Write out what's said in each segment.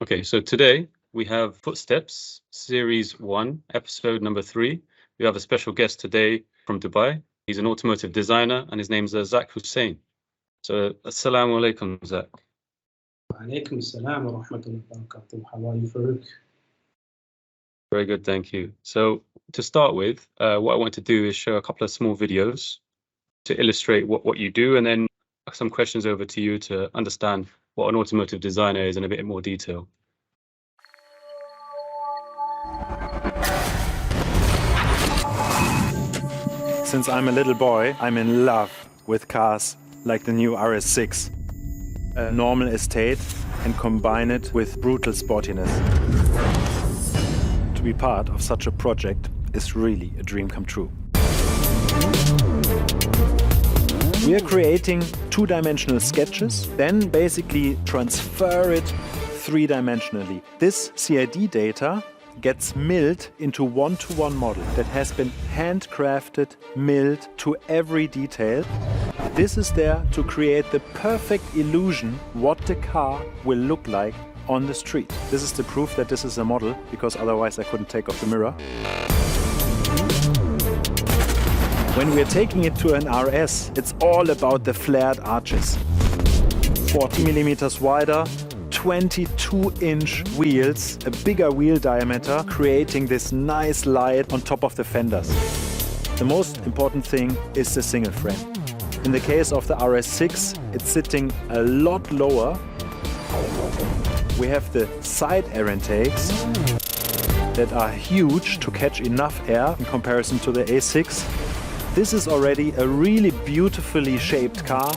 Okay, so today we have Footsteps, Series 1, Episode number 3. We have a special guest today from Dubai. He's an automotive designer and his name's Zach Hussain. So, Assalamu alaikum, Zach. Alaikum assalam wa rahmatullahi wa barakatuh. How are you, Farouk? Very good, thank you. So, to start with, what I want to do is show a couple of small videos to illustrate what you do, and then some questions over to you to understand what an automotive designer is in a bit more detail. Since I'm a little boy, I'm in love with cars like the new RS6. A normal estate and combine it with brutal sportiness. To be part of such a project is really a dream come true. We are creating two-dimensional sketches, then basically transfer it three-dimensionally. This CAD data gets milled into one-to-one model that has been handcrafted, milled to every detail. This is there to create the perfect illusion what the car will look like on the street. This is the proof that this is a model, because otherwise I couldn't take off the mirror. When we are taking it to an RS, it's all about the flared arches. 40 millimeters wider, 22-inch wheels, a bigger wheel diameter, creating this nice light on top of the fenders. The most important thing is the single frame. In the case of the RS6, it's sitting a lot lower. We have the side air intakes that are huge to catch enough air in comparison to the A6. This is already a really beautifully shaped car.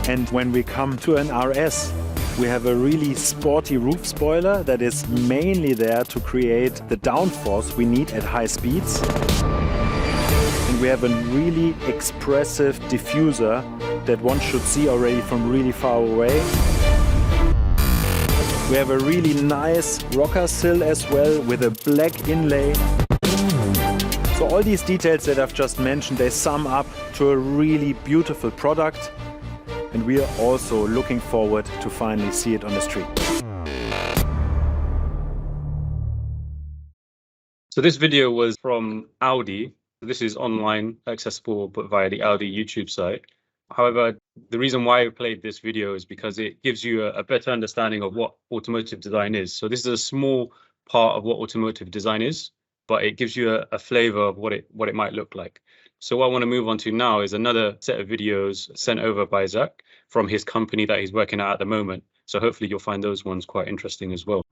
And when we come to an RS, we have a really sporty roof spoiler that is mainly there to create the downforce we need at high speeds. And we have a really expressive diffuser that one should see already from really far away. We have a really nice rocker sill as well with a black inlay. So all these details that I've just mentioned, they sum up to a really beautiful product. And we are also looking forward to finally see it on the street. So this video was from Audi. This is online, accessible but via the Audi YouTube site. However, the reason why I played this video is because it gives you a better understanding of what automotive design is. So this is a small part of what automotive design is, but it gives you a flavor of what it might look like. So what I want to move on to now is another set of videos sent over by Zach from his company that he's working at the moment. So hopefully you'll find those ones quite interesting as well.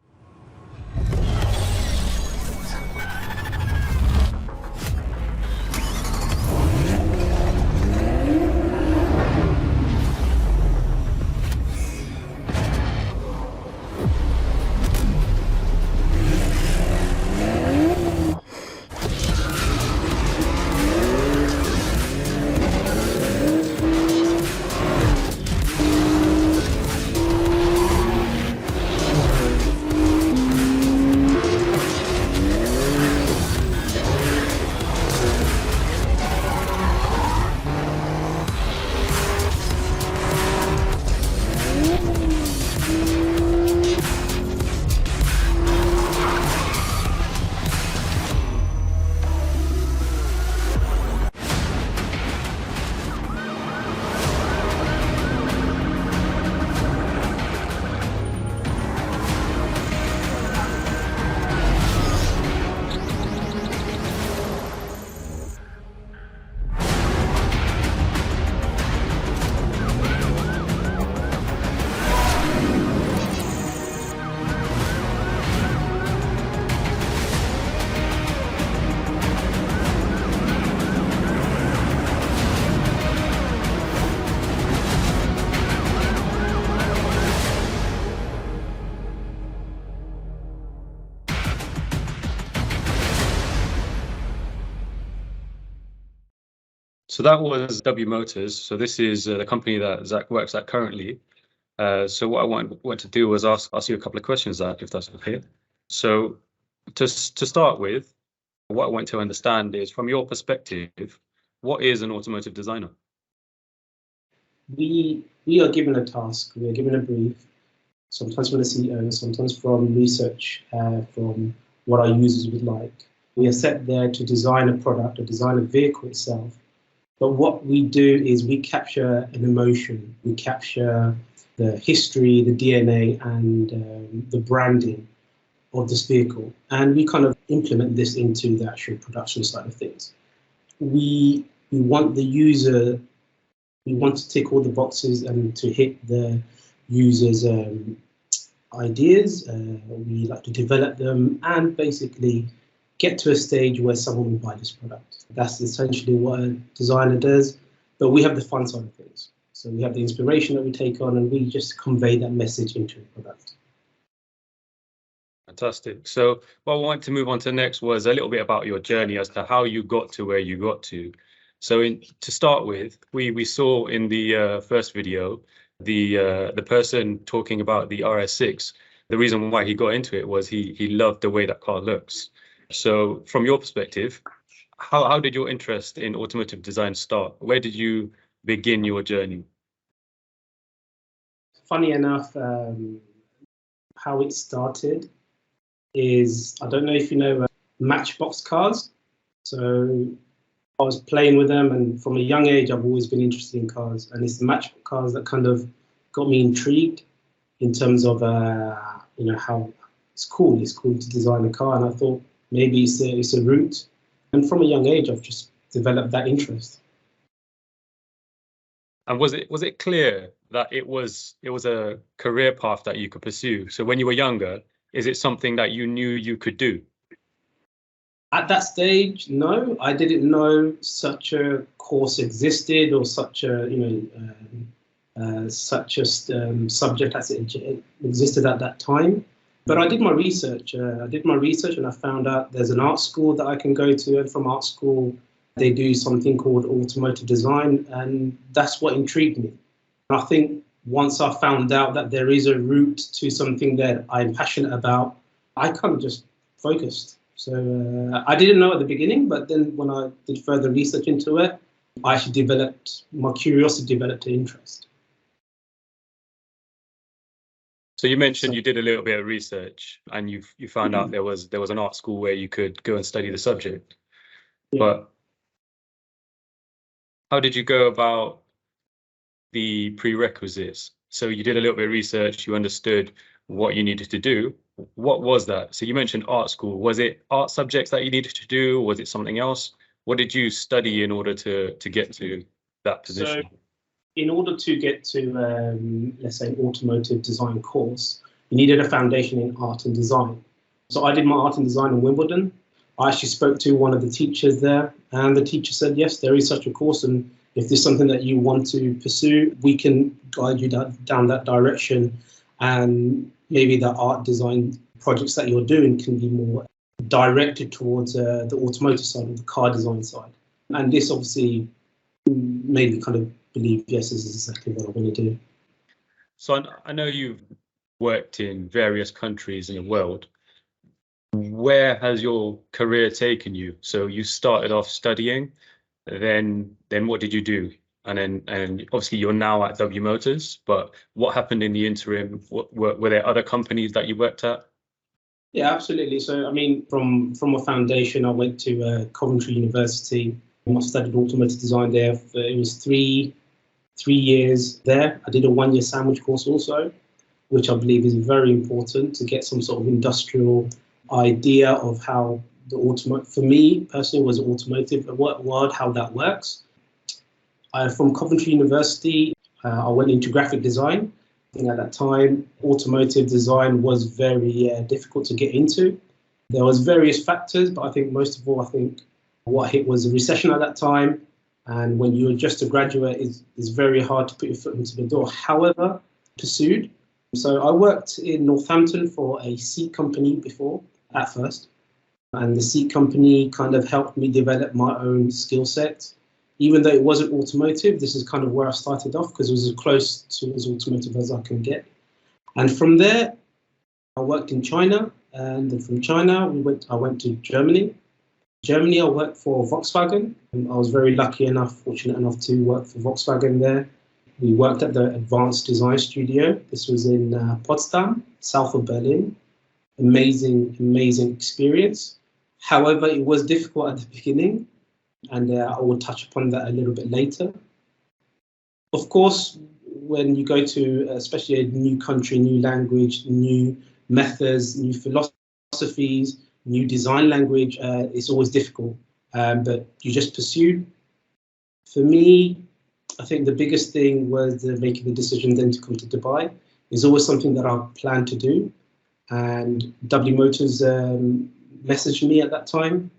So that was W Motors. So this is the company that Zach works at currently. So what I want to do was ask you a couple of questions, Zach, if that's okay. So to start with, what I want to understand is, from your perspective, what is an automotive designer? We are given a task, we are given a brief sometimes from the CEO, sometimes from research, from what our users would like. We are set there to design a product or design a vehicle itself. But what we do is we capture an emotion, we capture the history, the DNA, and the branding of this vehicle. And we kind of implement this into the actual production side of things. We want the user, we want to tick all the boxes and to hit the user's ideas. We like to develop them and basically get to a stage where someone will buy this product. That's essentially what a designer does, but we have the fun side of things. So we have the inspiration that we take on and we just convey that message into a product. Fantastic. So what I wanted to move on to next was a little bit about your journey as to how you got to where you got to. So to start with, we saw in the first video, the person talking about the RS6. The reason why he got into it was he loved the way that car looks. So from your perspective, how did your interest in automotive design start? Where did you begin your journey? Funny enough, how it started is, I don't know if you know Matchbox cars. So I was playing with them, and from a young age, I've always been interested in cars. And it's the Matchbox cars that kind of got me intrigued in terms of, how it's cool. It's cool to design a car. And I thought maybe it's a route. And from a young age, I've just developed that interest. And was it clear that it was a career path that you could pursue? So when you were younger, is it something that you knew you could do? At that stage, no, I didn't know such a course existed or such a subject as it existed at that time. But I did my research. And I found out there's an art school that I can go to, and from art school they do something called automotive design, and that's what intrigued me. And I think once I found out that there is a route to something that I'm passionate about, I kind of just focused. So I didn't know at the beginning, but then when I did further research into it, I actually developed, my curiosity developed an interest. So you mentioned you did a little bit of research and you found out there was an art school where you could go and study the subject. Yeah. But how did you go about the prerequisites? So you did a little bit of research, you understood what you needed to do. What was that? So you mentioned art school. Was it art subjects that you needed to do? Was it something else? What did you study in order to get to that position? So in order to get to, let's say, an automotive design course, you needed a foundation in art and design. So I did my art and design in Wimbledon. I actually spoke to one of the teachers there, and the teacher said, yes, there is such a course, and if there's something that you want to pursue, we can guide you down that direction, and maybe the art design projects that you're doing can be more directed towards the automotive side or the car design side. And this obviously made me kind of believe, yes, this is exactly what I want to do. So I know you've worked in various countries in the world. Where has your career taken you? So you started off studying, then what did you do? And obviously you're now at W Motors, but what happened in the interim? Were there other companies that you worked at? Yeah, absolutely. So, I mean, from a foundation, I went to Coventry University. I studied automotive design there. It was three years there. I did a 1-year sandwich course also, which I believe is very important to get some sort of industrial idea of how the automotive, for me personally, was automotive, how that works. From Coventry University, I went into graphic design. I think at that time, automotive design was very difficult to get into. There was various factors, but I think most of all, what hit was a recession at that time. And when you're just a graduate, it's very hard to put your foot into the door. However, pursued. So I worked in Northampton for a seat company before, at first. And the seat company kind of helped me develop my own skill set. Even though it wasn't automotive, this is kind of where I started off because it was as close to as automotive as I can get. And from there, I worked in China. And then from China, I went to Germany. Germany, I worked for Volkswagen. And I was very fortunate enough to work for Volkswagen there. We worked at the Advanced Design Studio. This was in Potsdam, south of Berlin. Amazing, amazing experience. However, it was difficult at the beginning, and I will touch upon that a little bit later. Of course, when you go to especially a new country, new language, new methods, new philosophies, new design language, it's always difficult, but you just pursue. For me, I think the biggest thing was making the decision then to come to Dubai. It's always something that I planned to do, and W Motors messaged me at that time,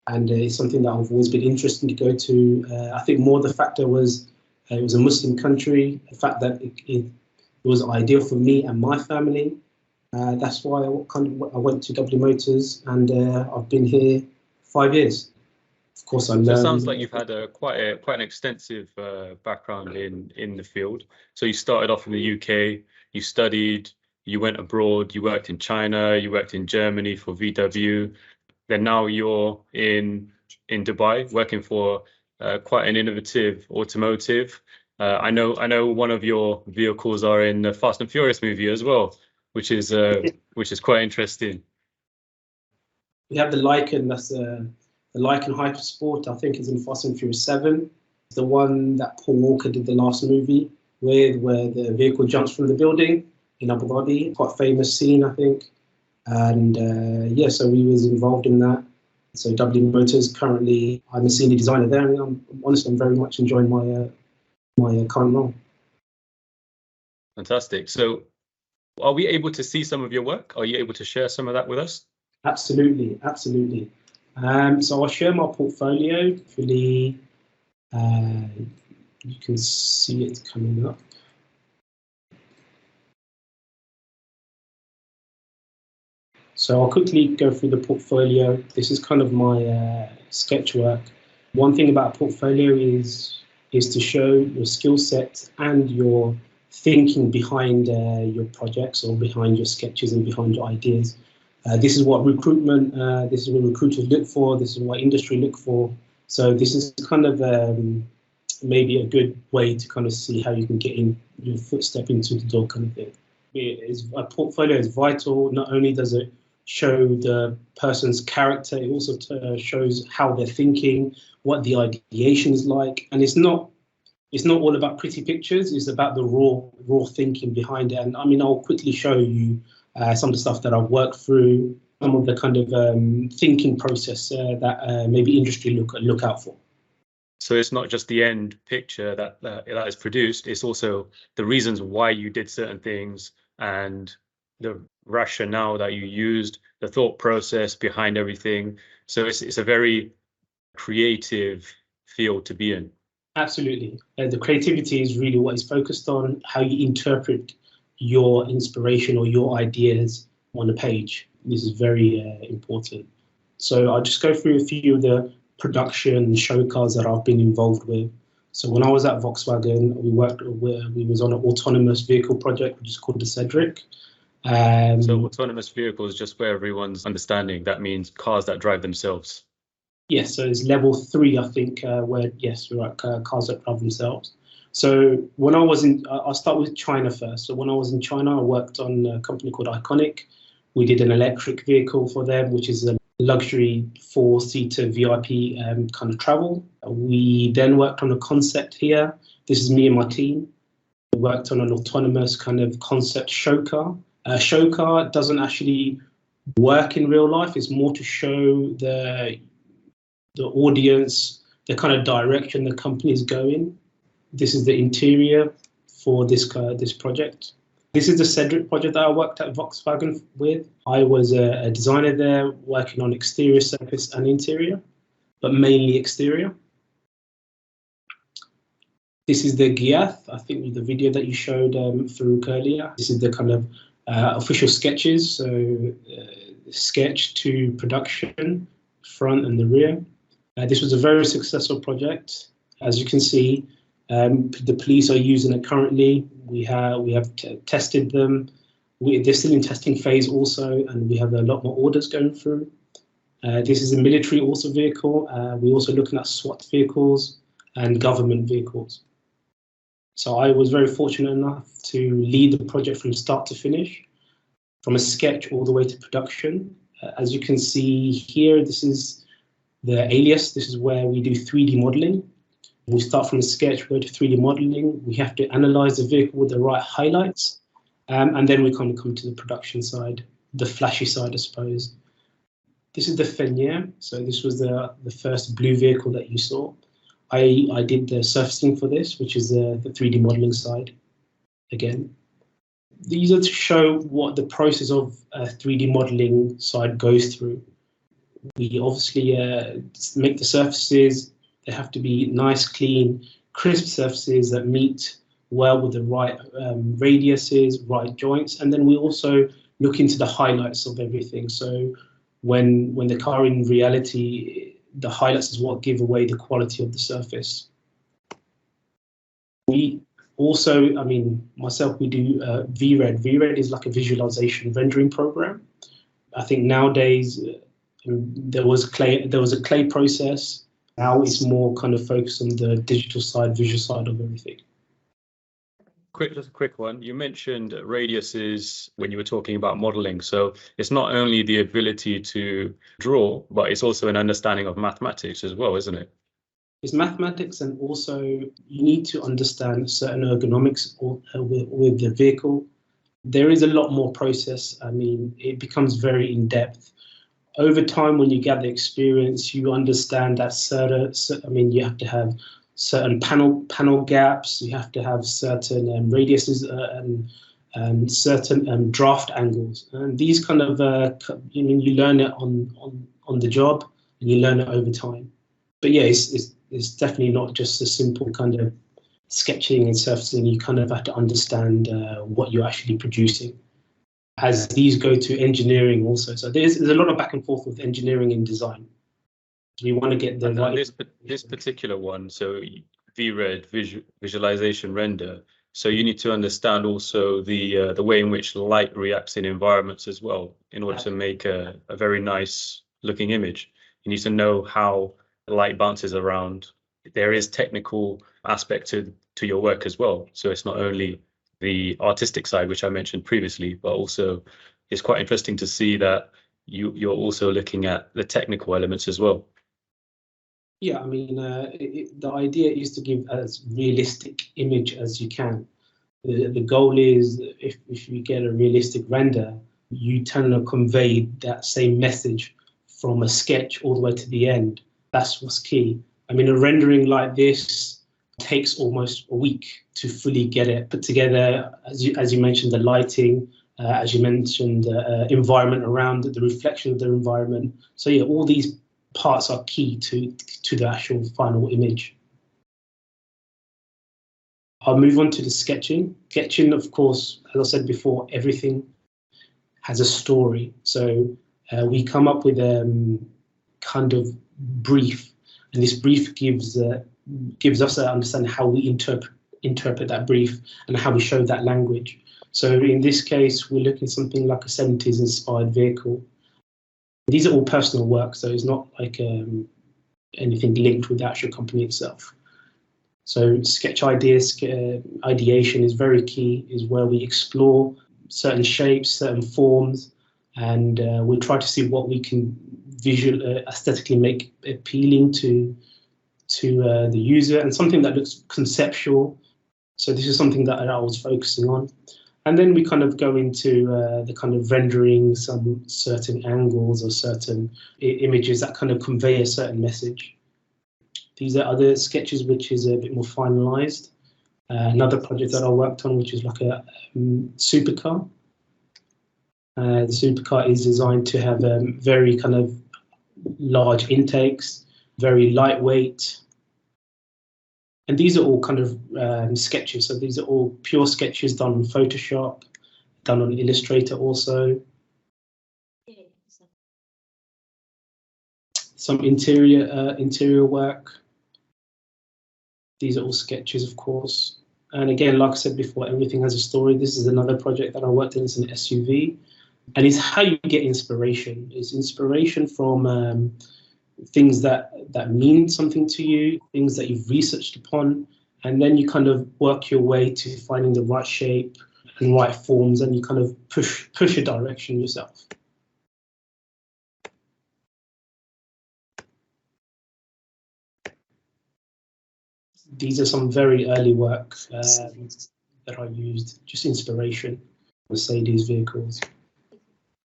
and it's something that I've always been interested to go to. I think more the factor was it was a Muslim country, the fact that it was ideal for me and my family. That's why I went to W Motors, and I've been here 5 years. Of course, I learned. So it sounds like you've had quite an extensive background in the field. So you started off in the UK, you studied, you went abroad, you worked in China, you worked in Germany for VW. Then now you're in Dubai working for quite an innovative automotive. I know one of your vehicles are in the Fast and Furious movie as well, which is quite interesting. We have the Lycan, that's the Lycan Hypersport, I think is in Fast and Furious 7. The one that Paul Walker did the last movie with, where the vehicle jumps from the building in Abu Dhabi. Quite a famous scene, I think. And yeah, so we was involved in that. So W Motors, currently I'm a senior designer there, and I'm very much enjoying my current role. Fantastic. So are we able to see some of your work? Are you able to share some of that with us? Absolutely, absolutely. So I'll share my portfolio. Hopefully, you can see it coming up. So I'll quickly go through the portfolio. This is kind of my sketch work. One thing about a portfolio is to show your skill set and your thinking behind your projects or behind your sketches and behind your ideas. This is what this is what recruiters look for. This is what industry look for. So this is kind of maybe a good way to kind of see how you can get in your footstep into the door kind of thing. A portfolio is vital. Not only does it show the person's character, it also shows how they're thinking, what the ideation is like, and it's not all about pretty pictures. It's about the raw thinking behind it. And I mean, I'll quickly show you some of the stuff that I've worked through, some of the kind of thinking process that maybe industry look out for. So it's not just the end picture that is produced, it's also the reasons why you did certain things and the rationale that you used, the thought process behind everything. So it's a very creative field to be in. Absolutely. The creativity is really what is focused on, how you interpret your inspiration or your ideas on a page. This is very important. So I'll just go through a few of the production show cars that I've been involved with. So when I was at Volkswagen, we was on an autonomous vehicle project, which is called the Cedric. So autonomous vehicles, just for everyone's understanding, that means cars that drive themselves. Yes, so it's level 3, I think, where, yes, you're right, cars that drive themselves. So when I'll start with China first. So when I was in China, I worked on a company called Iconic. We did an electric vehicle for them, which is a luxury 4-seater VIP kind of travel. We then worked on a concept here. This is me and my team. We worked on an autonomous kind of concept show car. A show car doesn't actually work in real life. It's more to show the audience the kind of direction the company is going. This is the interior for this project. This is the Cedric project that I worked at Volkswagen with. I was a designer there, working on exterior surface and interior, but mainly exterior. This is the Ghiath, I think the video that you showed Farouk earlier. This is the kind of official sketches, so sketch to production, front and the rear. This was a very successful project. As you can see, the police are using it currently. We have tested them. They're still in testing phase also, and we have a lot more orders going through. This is a military also vehicle. We're also looking at SWAT vehicles and government vehicles. So I was very fortunate enough to lead the project from start to finish, from a sketch all the way to production. As you can see here, this is the alias. This is where we do 3D modeling. We start from a sketch, we go to 3D modeling. We have to analyze the vehicle with the right highlights. And then we kind of come to the production side, the flashy side, I suppose. This is the Fenier. So this was the first blue vehicle that you saw. I did the surfacing for this, which is the 3D modeling side again. These are to show what the process of 3D modeling side goes through. We obviously make the surfaces. They have to be nice, clean, crisp surfaces that meet well with the right radiuses, right joints. And then we also look into the highlights of everything. So when the car in reality, the highlights is what give away the quality of the surface. We also, I mean, myself, we do VRED. VRED is like a visualization rendering program. I think nowadays there was a clay process. Now it's more kind of focused on the digital side, visual side of everything. Just a quick one. You mentioned radiuses when you were talking about modeling. So it's not only the ability to draw, but it's also an understanding of mathematics as well, isn't it? It's mathematics, and also you need to understand certain ergonomics with the vehicle. There is a lot more process. I mean, it becomes very in-depth. Over time, when you gather experience, you understand that you have to have certain panel gaps, you have to have certain radiuses and certain draft angles. And these kind of, you learn it on the job, and you learn it over time. But yeah, it's definitely not just a simple kind of sketching and surfacing. You kind of have to understand what you're actually producing. As these go to engineering also. So there's a lot of back and forth with engineering and design. We want to get the right. This particular one, so VRED, visualization render. So you need to understand also the way in which light reacts in environments as well, in order to make a very nice looking image. You need to know how light bounces around. There is technical aspect to your work as well. So it's not only the artistic side, which I mentioned previously, but also it's quite interesting to see that you're also looking at the technical elements as well. Yeah, I mean, the idea is to give as realistic image as you can. The goal is if you get a realistic render, you tend to convey that same message from a sketch all the way to the end. That's what's key. I mean, a rendering like this takes almost a week to fully get it put together. As you mentioned, the lighting, as you mentioned, environment around it, the reflection of the environment. So yeah, all these parts are key to the actual final image. I'll move on to the sketching. Sketching, of course, as I said before, everything has a story. So we come up with a kind of brief, and this brief gives us an understanding how we interpret that brief and how we show that language. So in this case, we're looking at something like a 70s inspired vehicle. These are all personal work, so it's not like anything linked with the actual company itself. So sketch ideas, ideation is very key, is where we explore certain shapes, certain forms, and we try to see what we can aesthetically make appealing to the user, and something that looks conceptual. So this is something that I was focusing on. And then we kind of go into the kind of rendering some certain angles or certain images that kind of convey a certain message. These are other sketches which is a bit more finalized. Another project that I worked on, which is like a supercar. The supercar is designed to have very kind of large intakes, very lightweight. And these are all kind of sketches. So these are all pure sketches done on Photoshop, done on Illustrator also. Some interior work. These are all sketches, of course. And again, like I said before, everything has a story. This is another project that I worked on. It's an SUV. And it's how you get inspiration. It's inspiration from things that mean something to you, things that you've researched upon, and then you kind of work your way to finding the right shape and right forms, and you kind of push a direction yourself. These are some very early work that I used, just inspiration, Mercedes vehicles.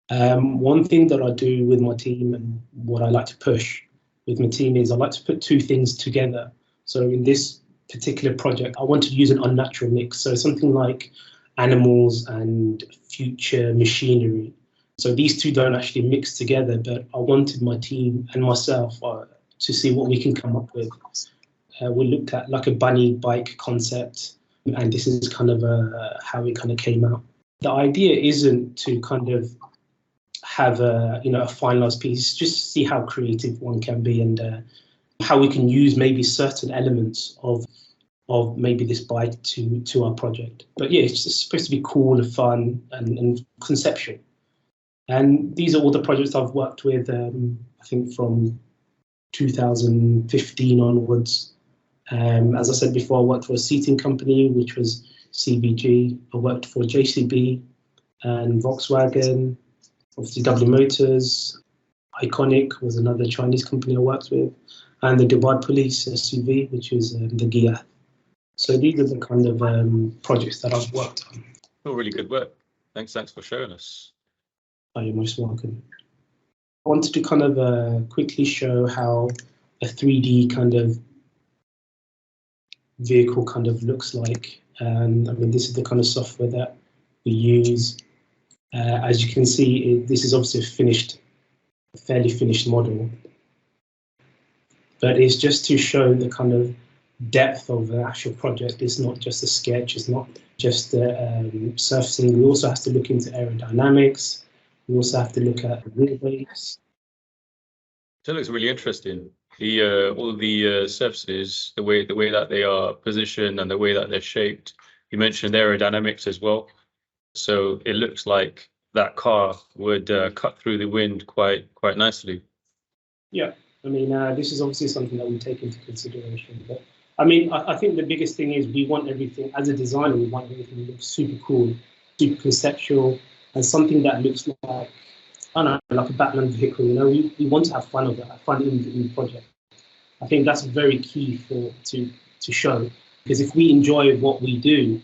One thing that I do with my team and what I like to push with my team is I like to put two things together. So in this particular project, I wanted to use an unnatural mix. So something like animals and future machinery. So these two don't actually mix together, but I wanted my team and myself to see what we can come up with. We looked at like a bunny bike concept, and this is kind of how it kind of came out. The idea isn't to kind of have a finalized piece, just to see how creative one can be and how we can use maybe certain elements of maybe this bike to our project. But yeah, it's just supposed to be cool and fun and conceptual. And these are all the projects I've worked with, I think from 2015 onwards. As I said before, I worked for a seating company, which was CBG. I worked for JCB and Volkswagen, obviously W Motors. Iconic was another Chinese company I worked with, and the Dubai Police SUV, which is the Gia. So these are the kind of projects that I've worked on. Oh, really good work. Thanks for showing us. Oh, you're most welcome. I wanted to kind of quickly show how a 3D kind of vehicle kind of looks like. And I mean, this is the kind of software that we use. As you can see, this is obviously a fairly finished model, but it's just to show the kind of depth of the actual project. It's not just a sketch, it's not just surfacing. We also have to look into aerodynamics. We also have to look at wheelbase. So it looks really interesting. All the surfaces, the way that they are positioned and the way that they're shaped. You mentioned aerodynamics as well. So it looks like that car would cut through the wind quite nicely. Yeah, I mean, this is obviously something that we take into consideration. But I mean, I think the biggest thing is we want everything, as a designer, we want everything to look super cool, super conceptual, and something that looks like, I don't know, like a Batman vehicle. We want to have fun of it, have fun in the project. I think that's very key to show, because if we enjoy what we do,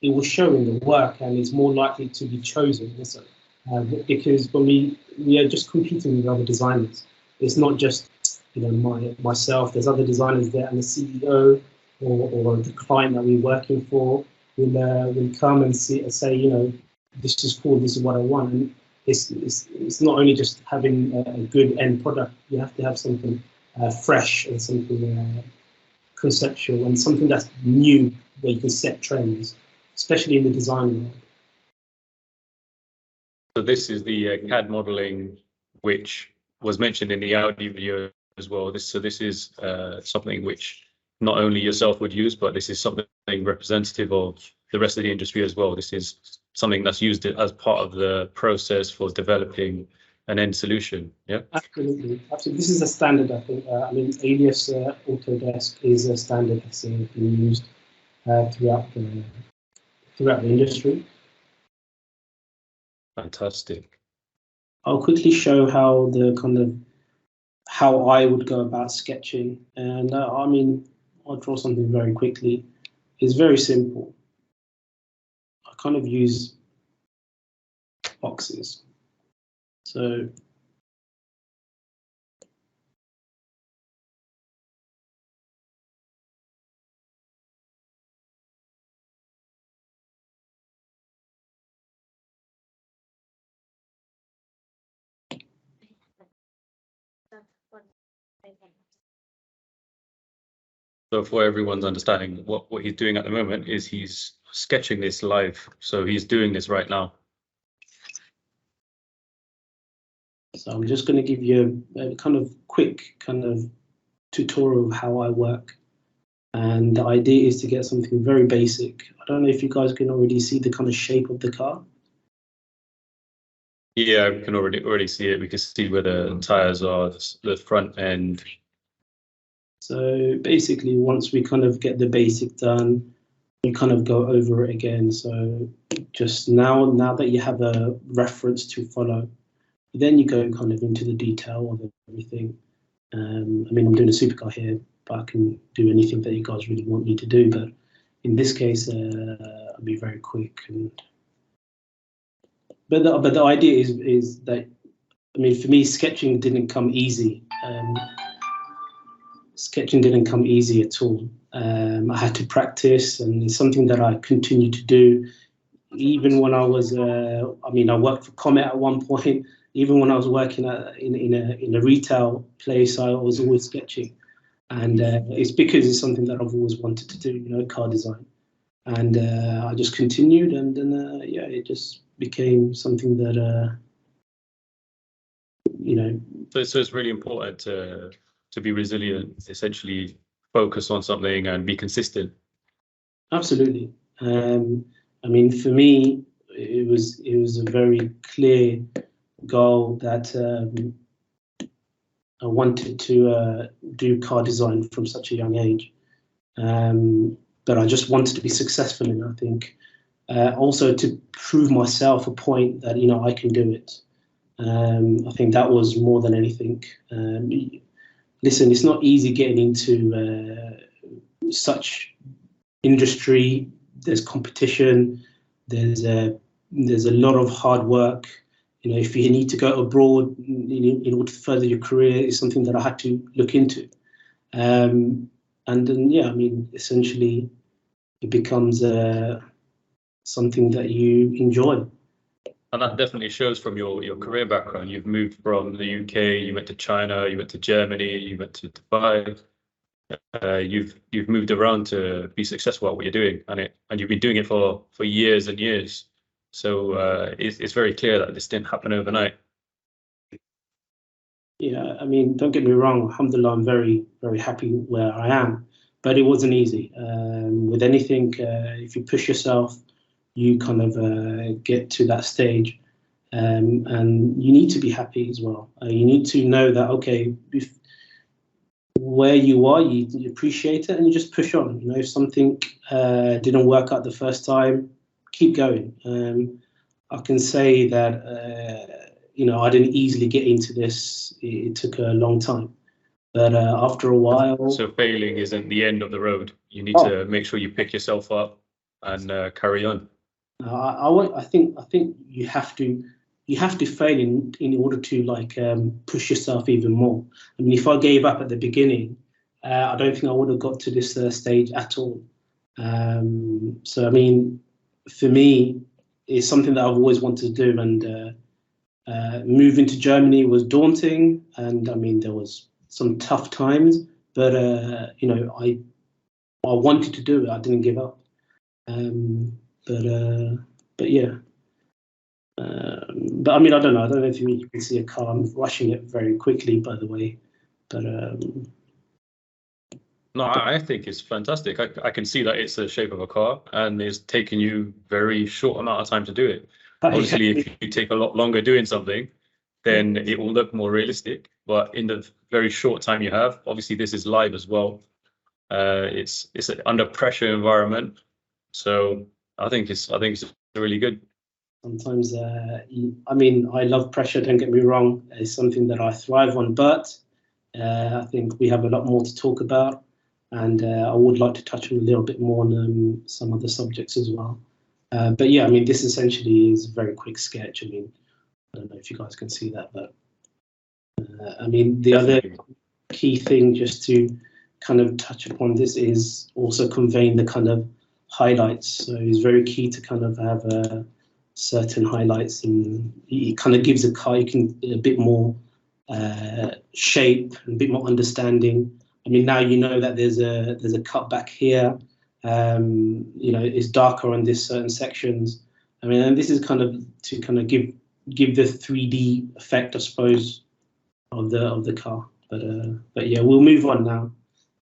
it will show in the work, and it's more likely to be chosen also. Because when we are just competing with other designers, it's not just myself. There's other designers there, and the CEO or the client that we're working for will come and say, this is cool, this is what I want. And it's not only just having a good end product. You have to have something fresh and something conceptual and something that's new, where you can set trends, especially in the design world. So this is the CAD modeling, which was mentioned in the Audi video as well. This is something which not only yourself would use, but this is something representative of the rest of the industry as well. This is something that's used as part of the process for developing an end solution. Yeah. Absolutely. This is a standard, I think. I mean, Alias Autodesk is a standard that's being used throughout the industry. Fantastic. I'll quickly show how how I would go about sketching, and I mean, I'll draw something very quickly. It's very simple. I kind of use boxes. So So for everyone's understanding, what he's doing at the moment is he's sketching this live. So he's doing this right now. So I'm just going to give you a kind of quick kind of tutorial of how I work. And the idea is to get something very basic. I don't know if you guys can already see the kind of shape of the car. Yeah, we can already see it. We can see where the tires are, the front end. So basically, once we kind of get the basic done, we kind of go over it again. So just now that you have a reference to follow, then you go kind of into the detail of everything. I mean, I'm doing a supercar here, but I can do anything that you guys really want me to do. But in this case, I'll be very quick. But the idea is that, I mean, for me, sketching didn't come easy. Sketching didn't come easy at all. I had to practice, and it's something that I continue to do. Even when I was, I mean, I worked for Comet at one point. Even when I was working in a retail place, I was always sketching, and it's because it's something that I've always wanted to do, you know, car design. And I just continued, and then yeah, it just became something that you know. So it's really important to be resilient, essentially focus on something and be consistent. Absolutely. I mean, for me, it was a very clear goal that I wanted to do car design from such a young age. But I just wanted to be successful in it, I think. Also to prove myself a point that, you know, I can do it. I think that was more than anything. Listen, it's not easy getting into such industry. There's competition. There's a lot of hard work. You know, if you need to go abroad in order to further your career, is something that I had to look into. And then, yeah, I mean, essentially, it becomes something that you enjoy. And that definitely shows from your career background. You've moved from the UK, you went to China, you went to Germany, you went to Dubai. You've moved around to be successful at what you're doing, and you've been doing it for years and years. So it's very clear that this didn't happen overnight. Yeah, I mean, don't get me wrong. Alhamdulillah, I'm very, very happy where I am, but it wasn't easy. With anything, if you push yourself, you kind of get to that stage, and you need to be happy as well. You need to know that, okay, where you are, you appreciate it, and you just push on. You know, if something didn't work out the first time, keep going. I can say that you know, I didn't easily get into this. It took a long time, but after a while. So failing isn't the end of the road. You need to make sure you pick yourself up and carry on. I think you have to fail in order to like push yourself even more. I mean, if I gave up at the beginning, I don't think I would have got to this stage at all. So I mean, for me, it's something that I've always wanted to do, and moving to Germany was daunting, and I mean, there was some tough times, but you know, I wanted to do it. I didn't give up. But yeah. But I mean, I don't know if you can see a car. I'm rushing it very quickly, by the way. But no, I think it's fantastic. I can see that it's the shape of a car, and it's taken you very short amount of time to do it. Obviously, if you take a lot longer doing something, then it will look more realistic. But in the very short time you have, obviously this is live as well. It's an under pressure environment, so I think it's really good. Sometimes, I mean, I love pressure. Don't get me wrong; it's something that I thrive on. But I think we have a lot more to talk about, and I would like to touch on a little bit more on some other subjects as well. But yeah, I mean, this essentially is a very quick sketch. I mean, I don't know if you guys can see that, but I mean, the other key thing just to kind of touch upon this is also conveying the kind of highlights. So it's very key to kind of have certain highlights, and it kind of gives a car a bit more shape and a bit more understanding. I mean, now you know that there's a cut back here. You know, it's darker on this certain sections. I mean, and this is kind of to kind of give the 3D effect, I suppose, of the car. But yeah, we'll move on now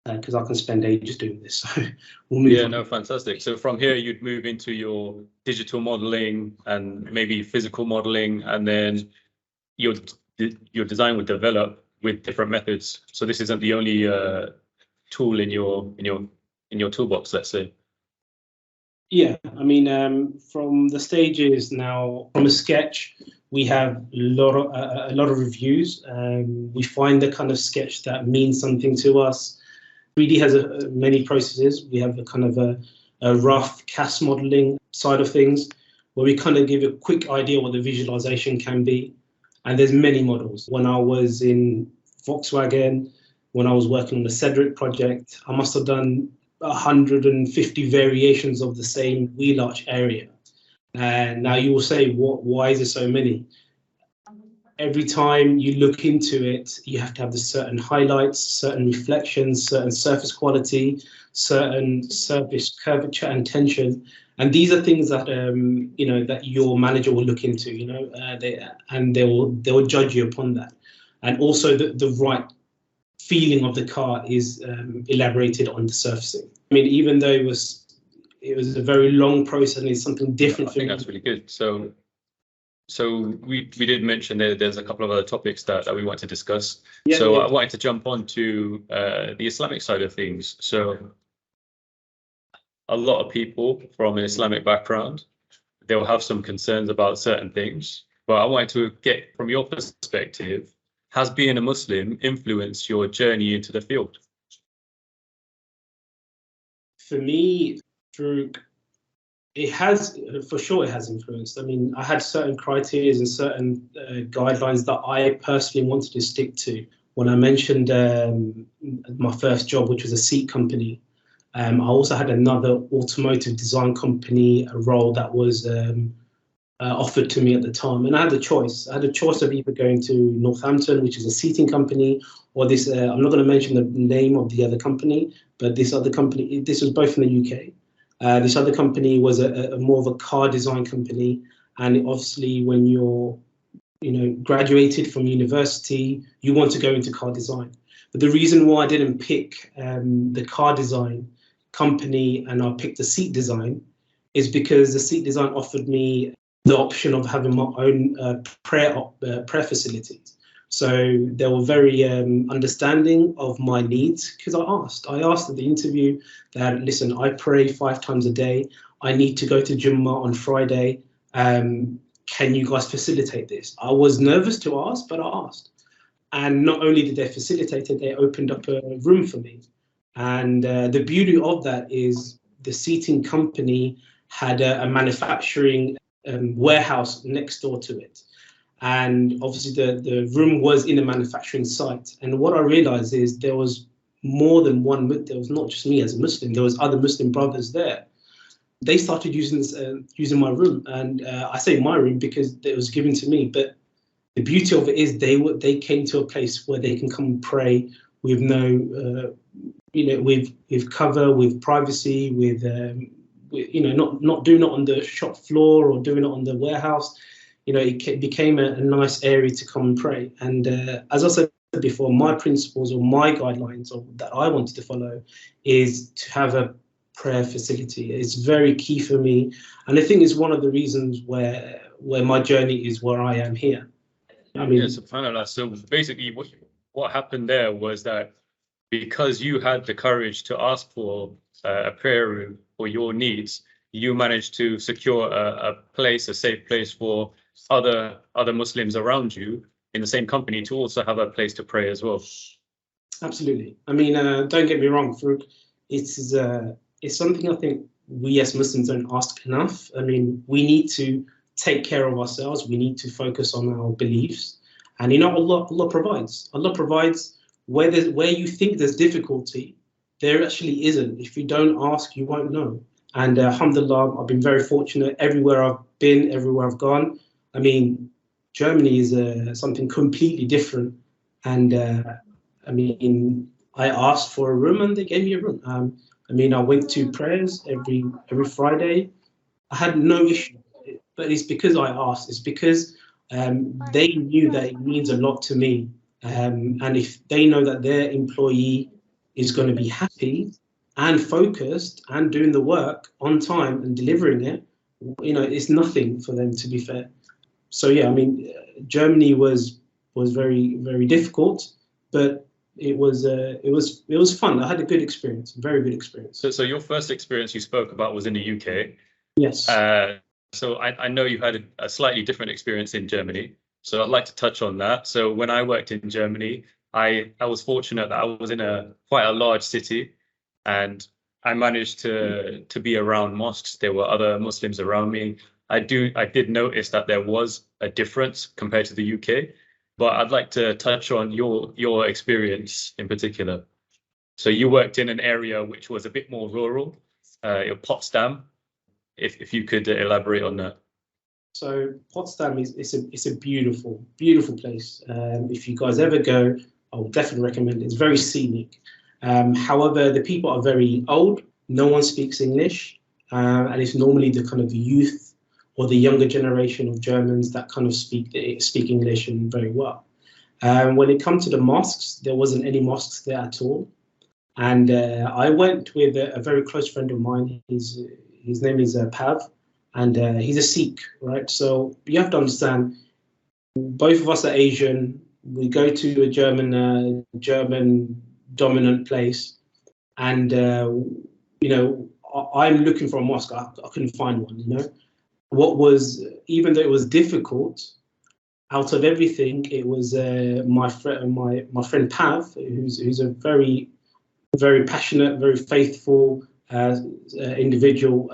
because I can spend ages doing this. So we'll move on. No, fantastic. So from here, you'd move into your digital modeling and maybe physical modeling, and then your design would develop with different methods. So this isn't the only tool in your toolbox, let's say? Yeah, I mean, from the stages now, from a sketch, we have a lot of reviews. We find the kind of sketch that means something to us. 3D has many processes. We have a kind of a rough CAS modeling side of things, where we kind of give a quick idea what the visualization can be. And there's many models. When I was in Volkswagen, when I was working on the Cedric project, I must have done 150 variations of the same wheel arch area. And now you will say, why is there so many? Every time you look into it, you have to have the certain highlights, certain reflections, certain surface quality, certain surface curvature and tension. And these are things that that your manager will look into, they will judge you upon that. And also the right feeling of the car is elaborated on the surfacing. I mean, even though it was a very long process and it's something different. I think that's really good. So we did mention there's a couple of other topics that we want to discuss. Yeah, so yeah. I wanted to jump on to the Islamic side of things. So a lot of people from an Islamic background, they'll have some concerns about certain things. But I wanted to get, from your perspective, has being a Muslim influenced your journey into the field? For me, it has, for sure it has influenced. I mean, I had certain criteria and certain guidelines that I personally wanted to stick to. When I mentioned my first job, which was a seat company, I also had another automotive design company, a role that was offered to me at the time. And I had a choice. I had a choice of either going to Northampton, which is a seating company, or this, I'm not going to mention the name of the other company, but this other company, this was both in the UK. This other company was a more of a car design company. And obviously when you're, graduated from university, you want to go into car design. But the reason why I didn't pick the car design company and I picked the seat design is because the seat design offered me the option of having my own prayer facilities. So they were very understanding of my needs, because I asked at the interview that, listen, I pray 5 times a day. I need to go to Jummah on Friday. Can you guys facilitate this? I was nervous to ask, but I asked. And not only did they facilitate it, they opened up a room for me. And the beauty of that is the seating company had a manufacturing warehouse next door to it. And obviously the room was in a manufacturing site. And what I realized is there was more than one, there was not just me as a Muslim, there was other Muslim brothers there. They started using my room. And I say my room because it was given to me. But the beauty of it is they came to a place where they can come and pray with no, with cover, with privacy, with not doing it on the shop floor or doing it on the warehouse. It became a nice area to come and pray. And as I said before, my principles or my guidelines that I wanted to follow is to have a prayer facility. It's very key for me. And I think it's one of the reasons where my journey is where I am here. I mean, yeah, subhanAllah. So basically what happened there was that because you had the courage to ask for a prayer room for your needs, you managed to secure a safe place for other Muslims around you in the same company to also have a place to pray as well. Absolutely. I mean, don't get me wrong, Farouk. It's something I think we as Muslims don't ask enough. I mean, we need to take care of ourselves. We need to focus on our beliefs. And Allah provides. Allah provides where you think there's difficulty, there actually isn't. If you don't ask, you won't know. And alhamdulillah, I've been very fortunate everywhere I've been, everywhere I've gone. I mean, Germany is something completely different. And I asked for a room and they gave me a room. I went to prayers every Friday. I had no issue, but it's because I asked. It's because they knew that it means a lot to me. And if they know that their employee is going to be happy and focused and doing the work on time and delivering it, it's nothing for them, to be fair. So yeah, I mean, Germany was very, very difficult, but it was fun. I had a good experience, very good experience. So your first experience you spoke about was in the UK. Yes. So I know you had a slightly different experience in Germany. So I'd like to touch on that. So when I worked in Germany, I was fortunate that I was in quite a large city, and I managed to be around mosques. There were other Muslims around me. I did notice that there was a difference compared to the UK, but I'd like to touch on your experience in particular. So you worked in an area which was a bit more rural, Potsdam. If you could elaborate on that. So Potsdam it's a beautiful, beautiful place. If you guys ever go, I would definitely recommend it. It's very scenic. However, the people are very old. No one speaks English, and it's normally the kind of youth or the younger generation of Germans that kind of speak English and very well. When it comes to the mosques, there wasn't any mosques there at all. And I went with a very close friend of mine. His name is Pav, and he's a Sikh, right? So you have to understand, both of us are Asian. We go to a German dominant place, and I'm looking for a mosque. I couldn't find one. Even though it was difficult, out of everything, it was my friend Pav, who's a very, very passionate, very faithful individual,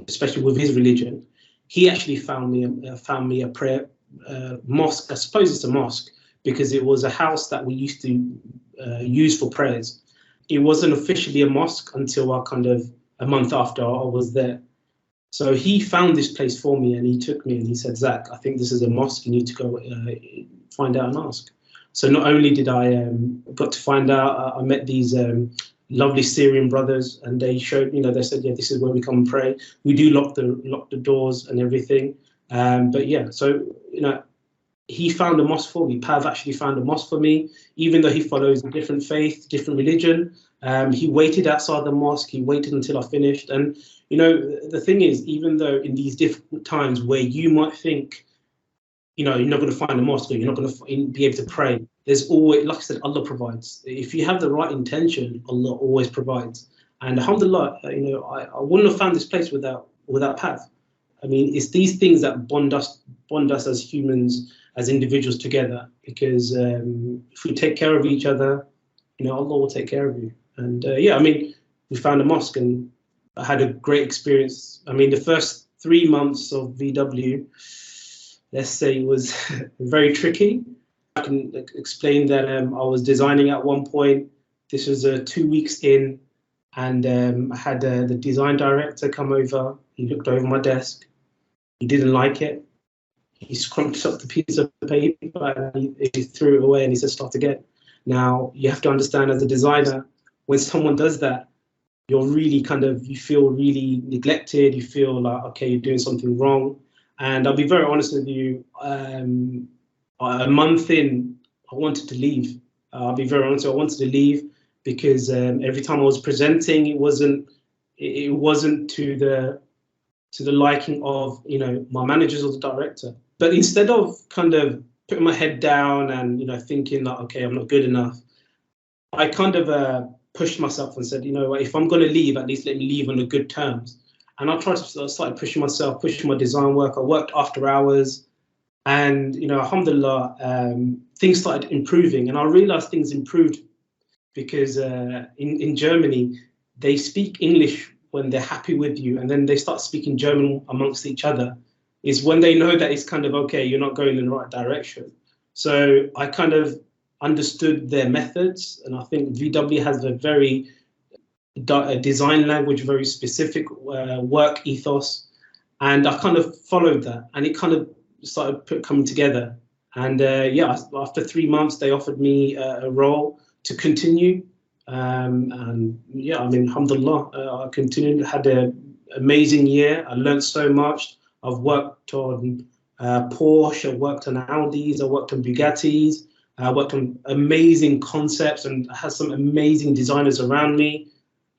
especially with his religion. He actually found me a prayer mosque. I suppose it's a mosque because it was a house that we used to use for prayers. It wasn't officially a mosque until a month after I was there. So he found this place for me, and he took me and he said, "Zach, I think this is a mosque. You need to go find out and ask." So not only did I got to find out, I met these lovely Syrian brothers, and they showed, they said, "Yeah, this is where we come and pray. We do lock the doors and everything." But yeah, so he found a mosque for me. Pav actually found a mosque for me, even though he follows a different faith, different religion. He waited outside the mosque. He waited until I finished. And the thing is, even though in these difficult times where you might think, you're not going to find a mosque, or you're not going to be able to pray, there's always, like I said, Allah provides. If you have the right intention, Allah always provides. And alhamdulillah, I wouldn't have found this place without Pav. I mean, it's these things that bond us as humans, as individuals together. Because if we take care of each other, Allah will take care of you. And we found a mosque, and I had a great experience. I mean, the first 3 months of VW, let's say, was very tricky. I can explain that I was designing at one point. This was 2 weeks in, and I had the design director come over. He looked over my desk. He didn't like it. He scrunched up the piece of paper and he threw it away, and he said, "Start again." Now, you have to understand, as a designer, when someone does that, you're really you feel really neglected. You feel like, okay, you're doing something wrong. And I'll be very honest with you, a month in, I wanted to leave. I'll be very honest, I wanted to leave because every time I was presenting, it wasn't to the liking of my managers or the director. But instead of putting my head down and thinking like, okay, I'm not good enough, I pushed myself and said, if I'm going to leave, at least let me leave on the good terms. And I started pushing myself, pushing my design work. I worked after hours, and alhamdulillah, things started improving. And I realized things improved because in Germany, they speak English when they're happy with you, and then they start speaking German amongst each other. Is when they know that it's okay, you're not going in the right direction. So I understood their methods, and I think VW has a very design language, very specific work ethos, and I followed that, and it started coming together. And after 3 months, they offered me a role to continue, alhamdulillah, I continued. Had an amazing year. I learned so much. I've worked on Porsche, I worked on Audis, I worked on Bugattis, I worked on amazing concepts, and I had some amazing designers around me.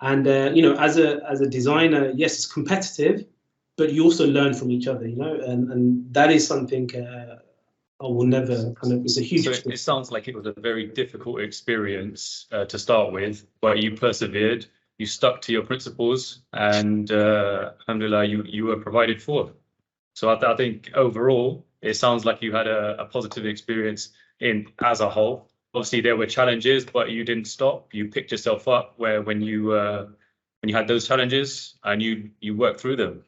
And as a designer, yes, it's competitive, but you also learn from each other, and that is something I will never kind of. It's a huge. So it sounds like it was a very difficult experience to start with, but you persevered, you stuck to your principles, and alhamdulillah, you were provided for. So I think overall, it sounds like you had a positive experience in as a whole. Obviously, there were challenges, but you didn't stop. You picked yourself up when you had those challenges, and you worked through them.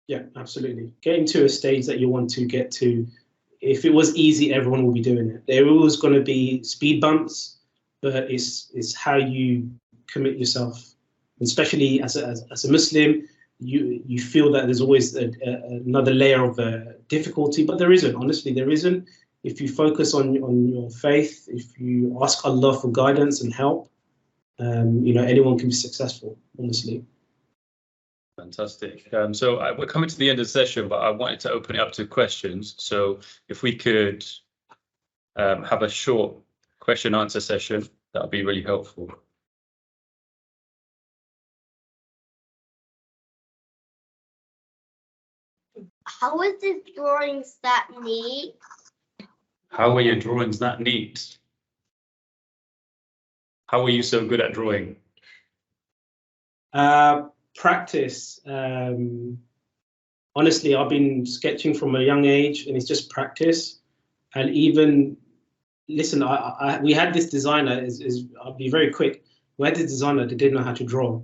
Yeah, absolutely. Getting to a stage that you want to get to. If it was easy, everyone will be doing it. There are always going to be speed bumps, but it's how you commit yourself. Especially as a Muslim, you feel that there's always another layer of difficulty, but there isn't. Honestly, there isn't. If you focus on your faith, if you ask Allah for guidance and help, anyone can be successful. Honestly. Fantastic. So we're coming to the end of the session, but I wanted to open it up to questions. So if we could have a short question answer session, that would be really helpful. How is the drawings that neat? How are your drawings that neat? How are you so good at drawing? Practice. Honestly, I've been sketching from a young age, and it's just practice. And even listen, we had this designer. I'll be very quick. We had this designer that didn't know how to draw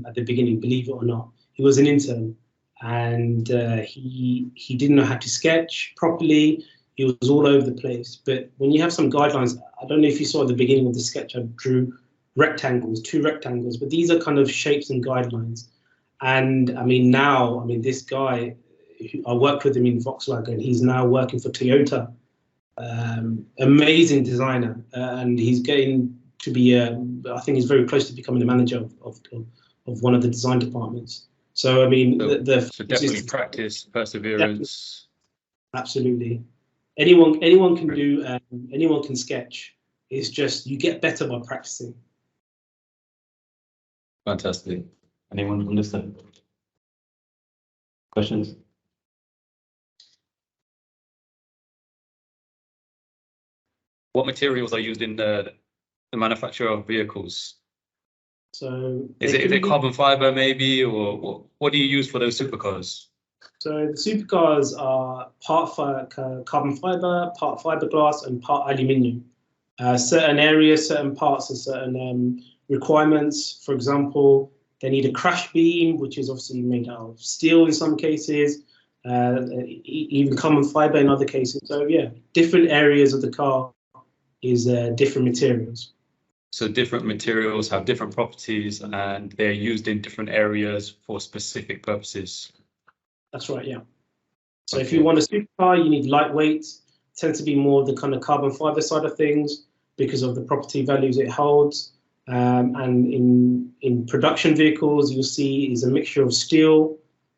at the beginning. Believe it or not, he was an intern, and he didn't know how to sketch properly. He was all over the place. But when you have some guidelines, I don't know if you saw at the beginning of the sketch, I drew rectangles, 2 rectangles, but these are kind of shapes and guidelines. And I mean, now, this guy, I worked with him in Volkswagen. He's now working for Toyota. Amazing designer, and he's getting to be, I think he's very close to becoming the manager of one of the design departments. So I mean, so definitely practice, perseverance. Absolutely. Anyone can do. Anyone can sketch. It's just you get better by practicing. Fantastic. Anyone understand? Questions? What materials are used in the manufacture of vehicles? So is it carbon fiber maybe, or what do you use for those supercars? So the supercars are part carbon fiber, part fiberglass, and part aluminium. Certain areas, certain parts, and certain requirements. For example, they need a crash beam, which is obviously made out of steel in some cases, even carbon fiber in other cases. So yeah, different areas of the car is different materials. So different materials have different properties, and they're used in different areas for specific purposes. That's right, yeah. So if you want a supercar, you need lightweight. Tends to be more the kind of carbon fiber side of things because of the property values it holds. And in production vehicles, you'll see is a mixture of steel,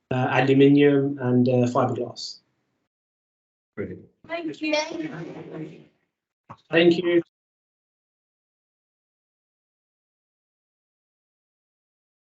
aluminium, and fiberglass. Brilliant. Thank you. Thank you.